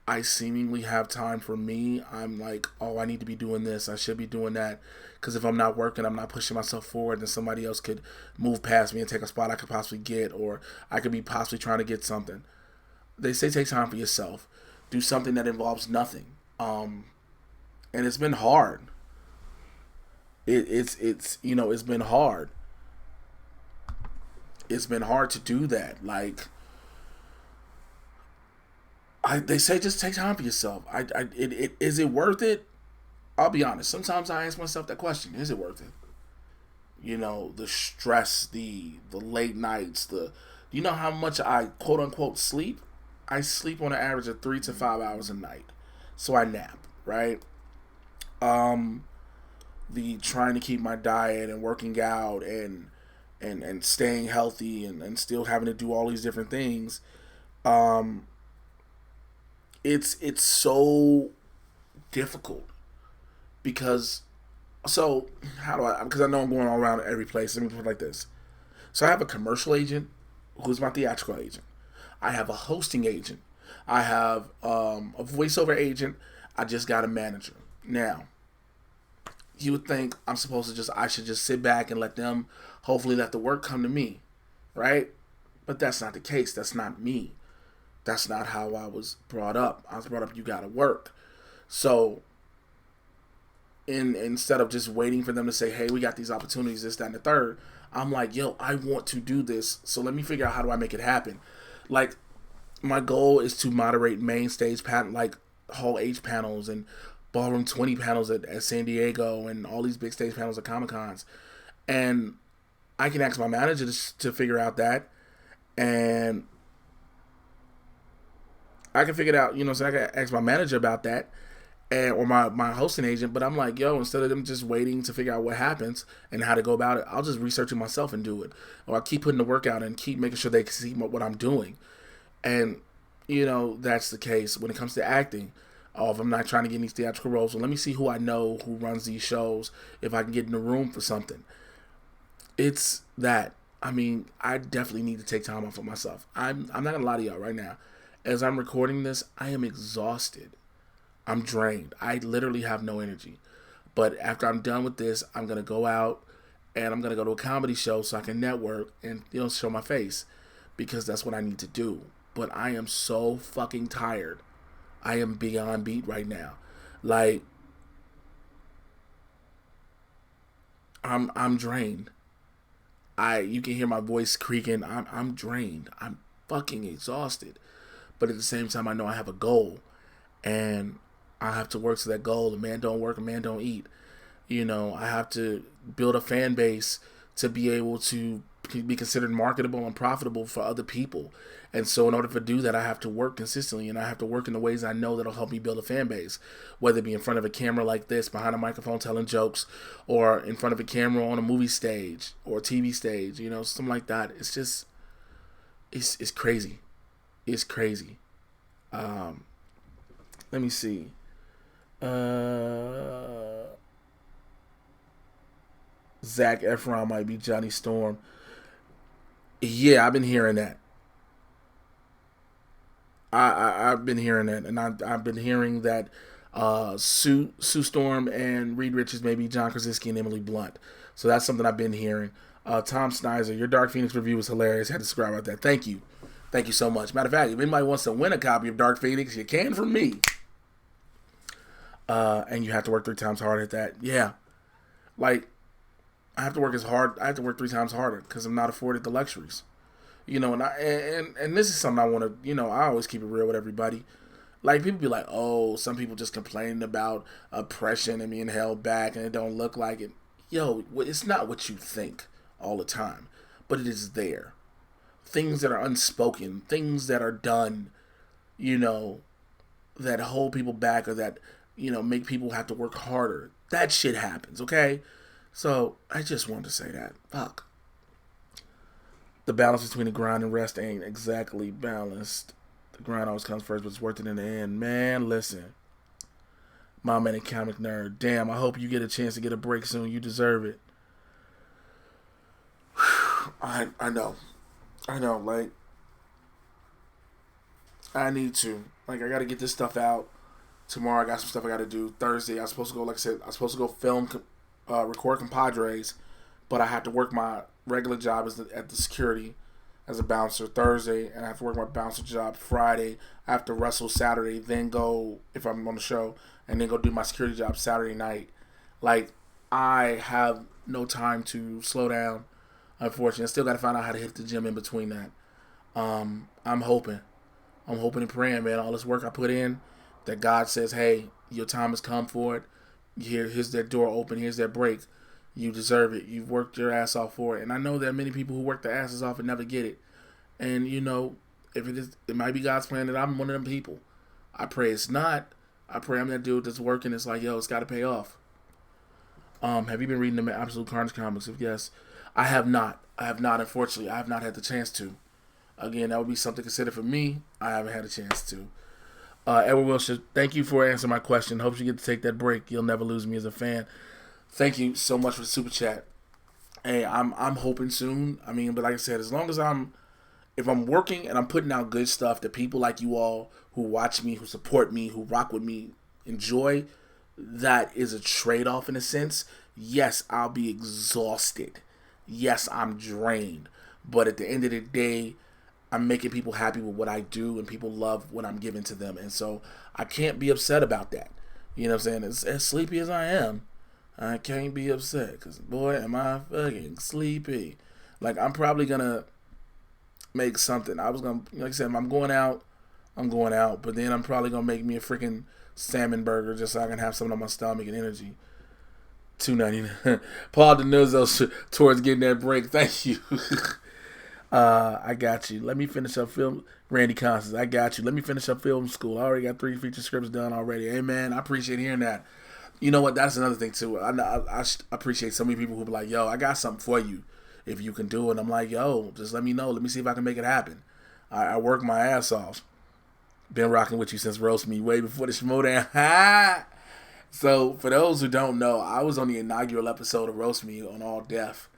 I seemingly have time for me, I'm like, oh, I need to be doing this. I should be doing that. Because if I'm not working, I'm not pushing myself forward, then somebody else could move past me and take a spot I could possibly get, or I could be possibly trying to get something. They say take time for yourself. Do something that involves nothing. And it's been hard. It's been hard. It's been hard to do that. Like, they say just take time for yourself. Is it worth it? I'll be honest. Sometimes I ask myself that question: is it worth it? The stress, the late nights, you know how much I quote unquote sleep? I sleep on an average of 3 to 5 hours a night, so I nap, right? The trying to keep my diet and working out and staying healthy and still having to do all these different things. It's so difficult because because I know I'm going all around every place. Let me put it like this. So I have a commercial agent who's my theatrical agent. I have a hosting agent. I have a voiceover agent. I just got a manager. Now, you would think I should just sit back and let the work come to me, right? But that's not the case. That's not me. That's not how I was brought up. I was brought up, you gotta work. So, instead of just waiting for them to say, hey, we got these opportunities, this, that, and the third, I'm like, yo, I want to do this. So let me figure out how do I make it happen. Like, my goal is to moderate main stage like Hall H panels and Ballroom 20 panels at San Diego and all these big stage panels at Comic-Cons. And I can ask my manager to figure out that. And I can figure it out, so I can ask my manager about that or my hosting agent. But I'm like, yo, instead of them just waiting to figure out what happens and how to go about it, I'll just research it myself and do it. Or I'll keep putting the work out and keep making sure they can see what I'm doing. And, that's the case when it comes to acting. If I'm not trying to get in these theatrical roles, so let me see who I know who runs these shows, if I can get in the room for something. It's that. I mean, I definitely need to take time off for myself. I'm not going to lie to y'all right now. As I'm recording this, I am exhausted. I'm drained. I literally have no energy. But after I'm done with this, I'm going to go out and I'm going to go to a comedy show so I can network and, show my face. Because that's what I need to do. But I am so fucking tired. I am beyond beat right now. Like, I'm drained. You can hear my voice creaking. I'm drained. I'm fucking exhausted. But at the same time, I know I have a goal. And I have to work to that goal. A man don't work, a man don't eat. I have to build a fan base to be able to be considered marketable and profitable for other people. And so in order to do that, I have to work consistently, and I have to work in the ways I know that'll help me build a fan base, whether it be in front of a camera like this, behind a microphone telling jokes, or in front of a camera on a movie stage or a TV stage, something like that. It's just, it's crazy. It's crazy. Let me see. Zac Efron might be Johnny Storm. Yeah, I've been hearing that. I've been hearing that, and I've been hearing that Sue Storm and Reed Richards may be John Krasinski and Emily Blunt. So that's something I've been hearing. Tom Snizer, your Dark Phoenix review was hilarious. I had to subscribe about that. Thank you. Thank you so much. Matter of fact, if anybody wants to win a copy of Dark Phoenix, you can from me. And you have to work 3 times harder at that. Yeah. Like, I have to work 3 times harder because I'm not afforded the luxuries. And this is something I want to, I always keep it real with everybody. Like, people be like, oh, some people just complaining about oppression and being held back and it don't look like it. Yo, it's not what you think all the time, but it is there. Things that are unspoken, things that are done, that hold people back or that, make people have to work harder. That shit happens, okay? So, I just wanted to say that. Fuck. The balance between the grind and rest ain't exactly balanced. The grind always comes first, but it's worth it in the end. Man, listen. My man, comic nerd. Damn, I hope you get a chance to get a break soon. You deserve it. I know. Like, I need to. Like, I got to get this stuff out. Tomorrow, I got some stuff I got to do. Thursday, I'm supposed to go, like I said, I'm supposed to go record Compadres, but I have to work my regular job at the security as a bouncer Thursday, and I have to work my bouncer job Friday. I have to wrestle Saturday, then go, if I'm on the show, and then go do my security job Saturday night. Like, I have no time to slow down, unfortunately. I still got to find out how to hit the gym in between that. I'm hoping and praying, man, all this work I put in, that God says, hey, your time has come for it. Here's that door open. Here's that break. You deserve it. You've worked your ass off for it. And I know there are many people who work their asses off and never get it. And, you know, if it might be God's plan that I'm one of them people. I pray it's not. I pray I'm that dude that's working. It's like, yo, it's got to pay off. Have you been reading the Absolute Carnage comics? If yes, I have not. Unfortunately. I have not had the chance to. Again, that would be something to consider for me. I haven't had a chance to. Edward Wilshire, thank you for answering my question. Hope you get to take that break. You'll never lose me as a fan. Thank you so much for the super chat. Hey, I'm hoping soon. I mean, but like I said, as long as if I'm working and I'm putting out good stuff that people like you all who watch me, who support me, who rock with me, enjoy, that is a trade-off in a sense. Yes, I'll be exhausted. Yes, I'm drained. But at the end of the day, I'm making people happy with what I do, and people love what I'm giving to them. And so I can't be upset about that. You know what I'm saying? As sleepy as I am, I can't be upset because, boy, am I fucking sleepy. Like, I'm probably going to make something. I was going to, like I said, if I'm going out, I'm going out. But then I'm probably going to make me a freaking salmon burger just so I can have something on my stomach and energy. $2.99. Paul DeNuzzo towards getting that break. Thank you. I got you. Let me finish up film. Randy Constance, I got you. Let me finish up film school. I already got 3 feature scripts done already. Hey, man, I appreciate hearing that. You know what? That's another thing, too. I appreciate so many people who be like, yo, I got something for you if you can do it. And I'm like, yo, just let me know. Let me see if I can make it happen. I work my ass off. Been rocking with you since Roast Me way before the Schmodown. So, for those who don't know, I was on the inaugural episode of Roast Me on All Def.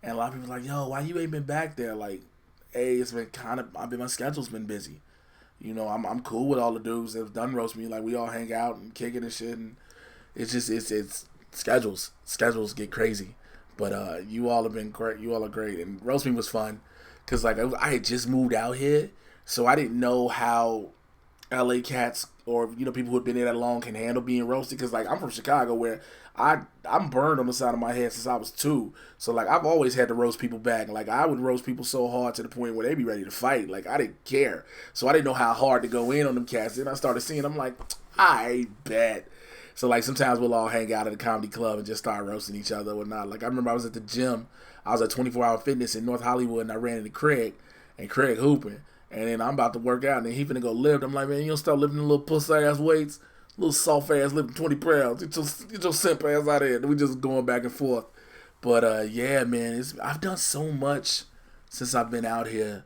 And a lot of people are like, yo, why you ain't been back there? Like, hey, it's been my schedule's been busy. You know, I'm cool with all the dudes that have done Roast Me. Like, we all hang out and kick it and shit. And it's just, it's schedules. Schedules get crazy. But you all have been great. You all are great. And Roast Me was fun. Because, like, I had just moved out here. So I didn't know how LA cats or, you know, people who have been there that long can handle being roasted. Because, like, I'm from Chicago where I'm burned on the side of my head since I was 2. So, like, I've always had to roast people back. Like, I would roast people so hard to the point where they'd be ready to fight. Like, I didn't care. So, I didn't know how hard to go in on them cats. Then I started seeing them, like, I bet. So, like, sometimes we'll all hang out at a comedy club and just start roasting each other or whatnot. Like, I remember I was at the gym. I was at 24 Hour Fitness in North Hollywood, and I ran into Craig, and Craig hooping. And then I'm about to work out, and then he finna go lift. I'm like, man, you don't start lifting little pussy-ass weights? Little soft-ass lifting 20 pounds. Get your simp ass out of here. We just going back and forth. But, yeah, man, I've done so much since I've been out here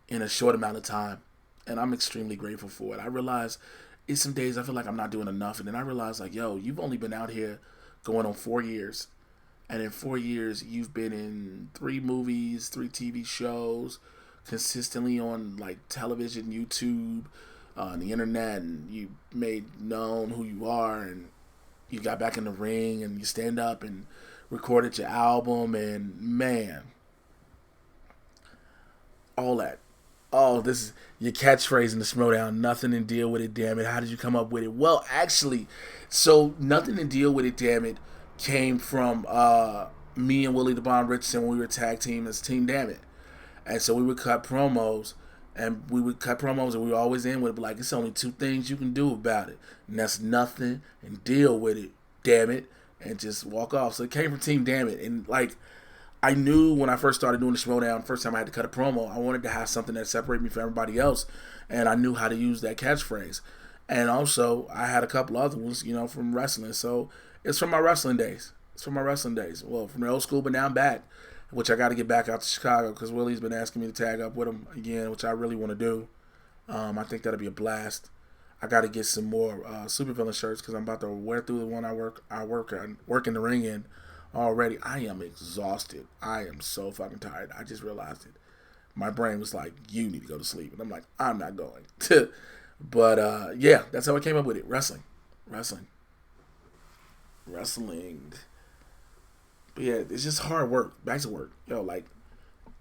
in a short amount of time. And I'm extremely grateful for it. I realize it's some days I feel like I'm not doing enough. And then I realize, like, yo, you've only been out here going on 4 years. And in 4 years, you've been in 3 movies, 3 TV shows, consistently on, like, television, YouTube, the internet, and you made known who you are, and you got back in the ring, and you stand up and recorded your album, and, man, all that. Oh, this is your catchphrase in the Schmodown. Nothing and deal with it, damn it. How did you come up with it? Well, actually, so Nothing and Deal with It, damn it, came from me and Willie the Bomb Richardson when we were tag team as Team Damn It. And so we would cut promos, and we would always end with, like, it's only 2 things you can do about it. And that's nothing and deal with it, damn it, and just walk off. So it came from Team Damn It. And, like, I knew when I first started doing the Schmodown, first time I had to cut a promo, I wanted to have something that separated me from everybody else. And I knew how to use that catchphrase. And also, I had a couple other ones, you know, from wrestling. So it's from my wrestling days. Well, from the old school, but now I'm back, which I got to get back out to Chicago because Willie's been asking me to tag up with him again, which I really want to do. I think that'll be a blast. I got to get some more supervillain shirts because I'm about to wear through the one I work in the ring in already. I am exhausted. I am so fucking tired. I just realized it. My brain was like, you need to go to sleep. And I'm like, I'm not going. But yeah, that's how I came up with it. Wrestling. But yeah, it's just hard work. Back to work. Yo, like,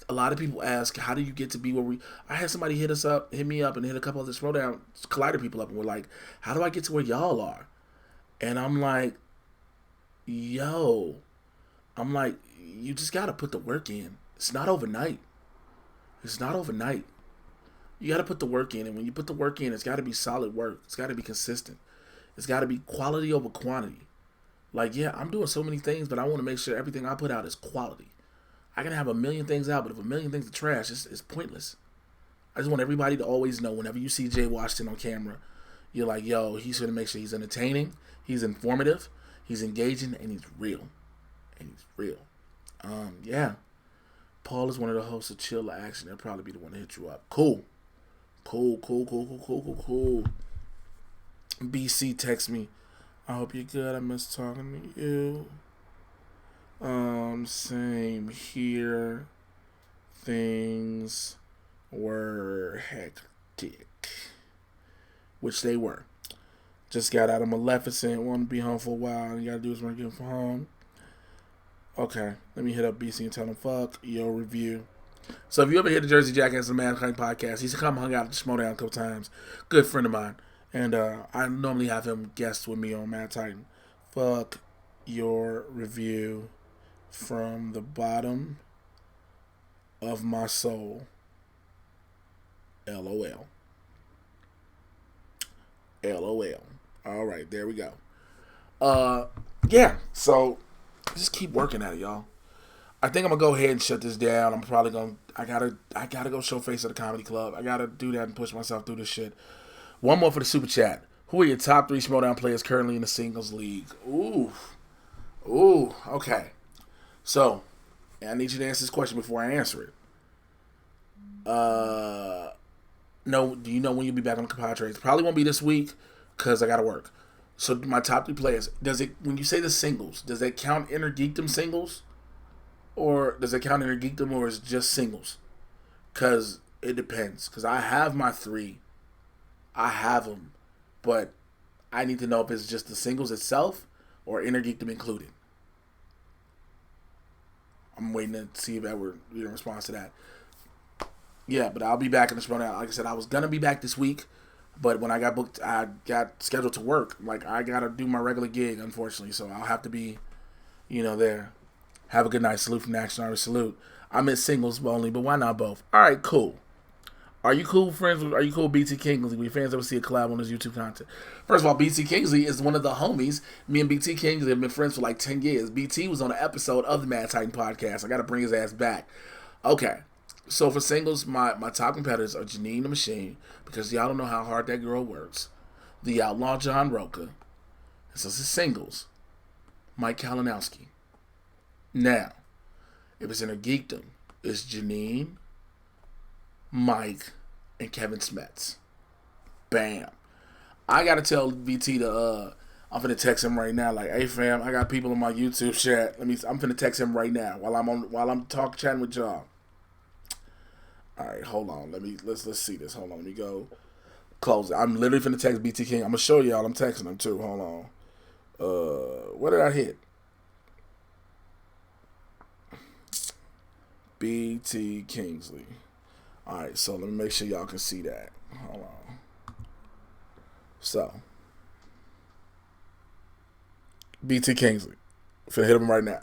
a lot of people ask, how do you get to be where we... I had somebody hit me up, and hit a couple of the Throwdown Collider people up, and we're like, how do I get to where y'all are? And I'm like, yo, you just got to put the work in. It's not overnight. You got to put the work in, and when you put the work in, it's got to be solid work. It's got to be consistent. It's got to be quality over quantity. Like, yeah, I'm doing so many things, but I want to make sure everything I put out is quality. I can have a million things out, but if a million things are trash, it's pointless. I just want everybody to always know whenever you see Jay Washington on camera, you're like, yo, he's going to make sure he's entertaining, he's informative, he's engaging, and he's real. Yeah. Paul is one of the hosts of Chill to Action. They'll probably be the one to hit you up. Cool. BC text me. I hope you're good. I miss talking to you. Same here. Things were hectic. Which they were. Just got out of Maleficent. Want to be home for a while. And you gotta do is work from home. Okay. Let me hit up BC and tell him fuck your review. So if you ever hear the Jersey Jackass and Mankind podcast, he's come hung out at Schmodown a couple times. Good friend of mine. And I normally have him guest with me on Mad Titan. Fuck your review from the bottom of my soul. LOL. Alright, there we go. Yeah, so just keep working at it, y'all. I think I'm gonna go ahead and shut this down. I'm probably gonna I gotta go show face at the comedy club. I gotta do that and push myself through this shit. One more for the super chat. Who are your top 3 Schmodown players currently in the singles league? Ooh, okay. So, I need you to answer this question before I answer it. No, do you know when you'll be back on the Compadres? Probably won't be this week because I gotta work. So my top 3 players. When you say the singles, does that count Inner Geekdom singles? Or does it count Inner Geekdom, or is it just singles? Because it depends. Because I have my 3. I have them. But I need to know if it's just the singles itself or Inner Geekdom included. I'm waiting to see if Edward responds to that. Yeah, but I'll be back in the Schmodown. Like I said, I was going to be back this week. But when I got booked, I got scheduled to work. Like, I got to do my regular gig, unfortunately. So I'll have to be, there. Have a good night. Salute from the Action Artist. Salute. I'm in singles only, but why not both? All right, cool. Are you cool with BT Kingsley? Will your fans ever see a collab on his YouTube content? First of all, BT Kingsley is one of the homies. Me and BT Kingsley have been friends for like 10 years. BT was on an episode of the Mad Titan podcast. I got to bring his ass back. Okay. So for singles, my top competitors are Janine the Machine, because y'all don't know how hard that girl works. The Outlaw John Roca. This is his singles. Mike Kalinowski. Now, if it's in a geekdom, it's Janine, Mike, and Kevin Smets. Bam. I gotta tell BT to I'm finna text him right now. Like, hey fam, I got people in my YouTube chat. I'm finna text him right now while I'm chatting with y'all. All right, hold on. Let's see this. Hold on. Let me go close it. I'm literally finna text BT King. I'm gonna show y'all. I'm texting him too. Hold on. What did I hit? BT Kingsley. Alright, so let me make sure y'all can see that. Hold on. So, BT Kingsley. Finna hit him right now.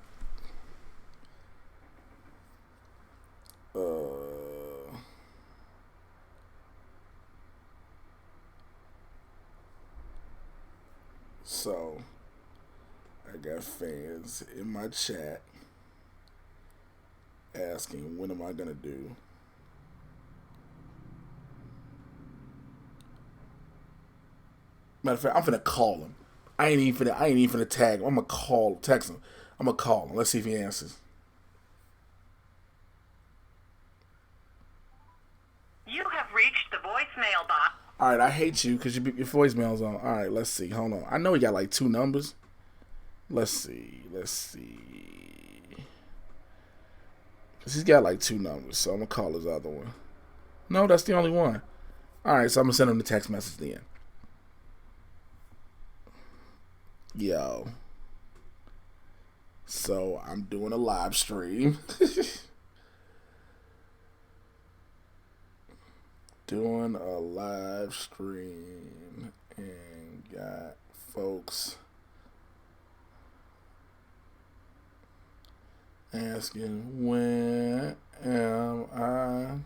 So, I got fans in my chat asking, when am I gonna do? Matter of fact, I'm finna call him. I ain't even finna tag him. I'm gonna text him. I'm gonna call him. Let's see if he answers. You have reached the voicemail box. All right, I hate you because your voicemail's on. All right, let's see. Hold on. I know he got like two numbers. Let's see. Cause he's got like two numbers, so I'm gonna call his other one. No, that's the only one. All right, so I'm gonna send him the text message then. Yo. So I'm doing a live stream. Doing a live stream and got folks asking when am I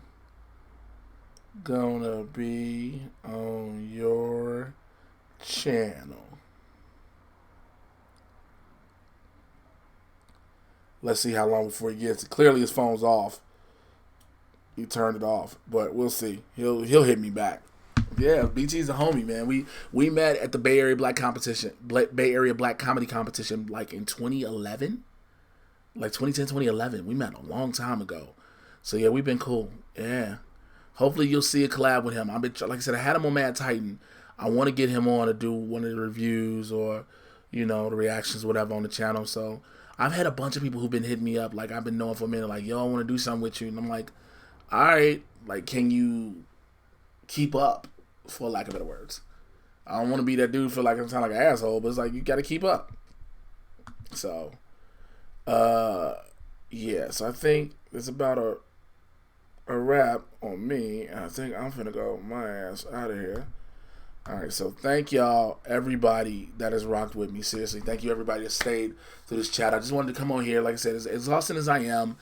gonna be on your channel. Let's see how long before he gets it. Clearly his phone's off. He turned it off, but we'll see. He'll hit me back. Yeah, BT's a homie, man. We met at the Bay Area Black competition, Bay Area Black comedy competition, like in 2011, like 2010, 2011. We met a long time ago. So yeah, we've been cool. Yeah. Hopefully you'll see a collab with him. Like I said, I had him on Mad Titan. I want to get him on to do one of the reviews or, the reactions, whatever on the channel. So I've had a bunch of people who've been hitting me up. Like I've been knowing for a minute, like, yo, I want to do something with you, and I'm like, all right, like, can you keep up, for lack of better words? I don't want to be that dude for like I sound like an asshole, but it's like you got to keep up. So, yeah. So I think it's about a wrap on me. I think I'm finna go my ass out of here. All right. So thank y'all, everybody that has rocked with me. Seriously, thank you everybody that stayed through this chat. I just wanted to come on here, like I said, as exhausted as I am.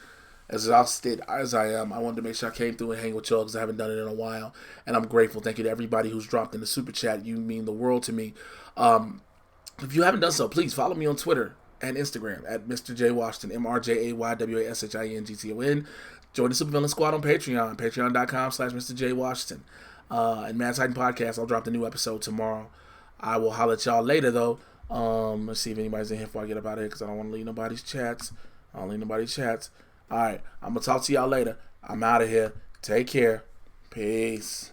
As exhausted as I am, I wanted to make sure I came through and hang with y'all because I haven't done it in a while. And I'm grateful. Thank you to everybody who's dropped in the super chat. You mean the world to me. If you haven't done so, please follow me on Twitter and Instagram at Mr. J Washington, MrJaywashington. Join the Supervillain Squad on Patreon, patreon.com/Mr. J Washington. And Mad Titan Podcast, I'll drop the new episode tomorrow. I will holler at y'all later, though. Let's see if anybody's in here before I get up out of here because I don't want to leave nobody's chats. All right, I'm going to talk to y'all later. I'm out of here. Take care. Peace.